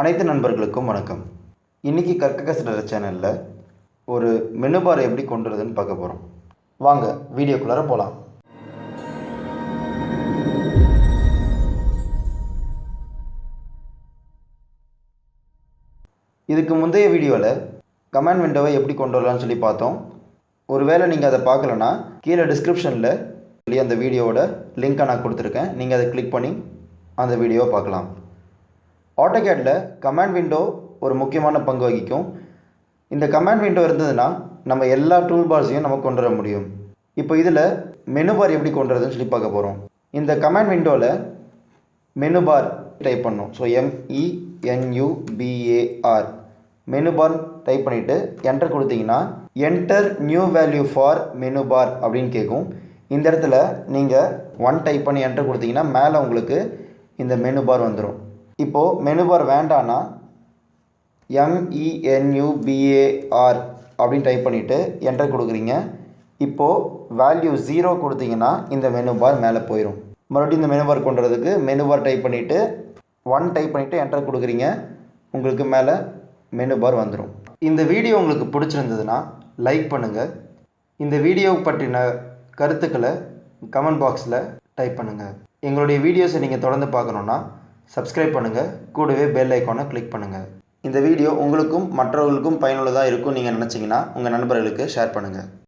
அனைத்து நண்பர்களுக்கும் வணக்கம். இன்றைக்கி கற்க கசடர சேனலில் ஒரு மெனு பார் எப்படி கொண்டு வரதுன்னு பார்க்க போகிறோம். வாங்க வீடியோக்குள்ளார போகலாம். இதுக்கு முந்தைய வீடியோவில் கமாண்ட் விண்டோவை எப்படி கொண்டு வரலான்னு சொல்லி பார்த்தோம். ஒருவேளை நீங்கள் அதை பார்க்கலன்னா கீழே டிஸ்கிரிப்ஷனில் அந்த வீடியோவோட லிங்க்கை நான் கொடுத்துருக்கேன். நீங்கள் அதை கிளிக் பண்ணி அந்த வீடியோவை பார்க்கலாம். AutoCADல கமாண்ட் விண்டோ ஒரு முக்கியமான பங்கு வகிக்கும். இந்த கமாண்ட் விண்டோ இருந்ததுன்னா நம்ம எல்லா டூல் பார்ஸையும் நம்ம கொண்டு வர முடியும். இப்போ இதில் மெனு பார் எப்படி கொண்டு வரதுன்னு சொல்லி பார்க்க போகிறோம். இந்த கமாண்ட் விண்டோவில் மெனு பார் டைப் பண்ணணும். So MENUBAR menu bar type பண்ணிவிட்டு என்டர் கொடுத்தீங்கன்னா enter new value for menu bar அப்படின்னு கேட்கும். இந்த இடத்துல நீங்கள் 1 டைப் பண்ணி என்டர் கொடுத்தீங்கன்னா மேலே உங்களுக்கு இந்த மெனு பார் வந்துடும். இப்போது மெனு பார் வேண்டான்னா MENUBAR அப்படின்னு டைப் பண்ணிவிட்டு என்டர் கொடுக்குறீங்க. இப்போது வேல்யூ 0 கொடுத்தீங்கன்னா இந்த மெனு பார் மேலே போயிடும். மறுபடியும் இந்த மெனு பார் கொண்டு வரதுக்கு மெனு பார் டைப் பண்ணிவிட்டு 1 டைப் பண்ணிவிட்டு என்டர் கொடுக்குறீங்க. உங்களுக்கு மேலே மெனு பார் வந்துடும். இந்த வீடியோ உங்களுக்கு பிடிச்சிருந்ததுன்னா லைக் பண்ணுங்கள். இந்த வீடியோ பற்றின கருத்துக்களை கமெண்ட் பாக்ஸில் டைப் பண்ணுங்கள். எங்களுடைய வீடியோஸை நீங்கள் தொடர்ந்து பார்க்கணுன்னா சப்ஸ்கிரைப் பண்ணுங்கள். கூடவே பெல் ஐக்கானை கிளிக் பண்ணுங்கள். இந்த வீடியோ உங்களுக்கும் மற்றவர்களுக்கும் பயனுள்ளதாக இருக்கும் நீங்கள் நினச்சிங்கன்னா உங்கள் நண்பர்களுக்கு ஷேர் பண்ணுங்கள்.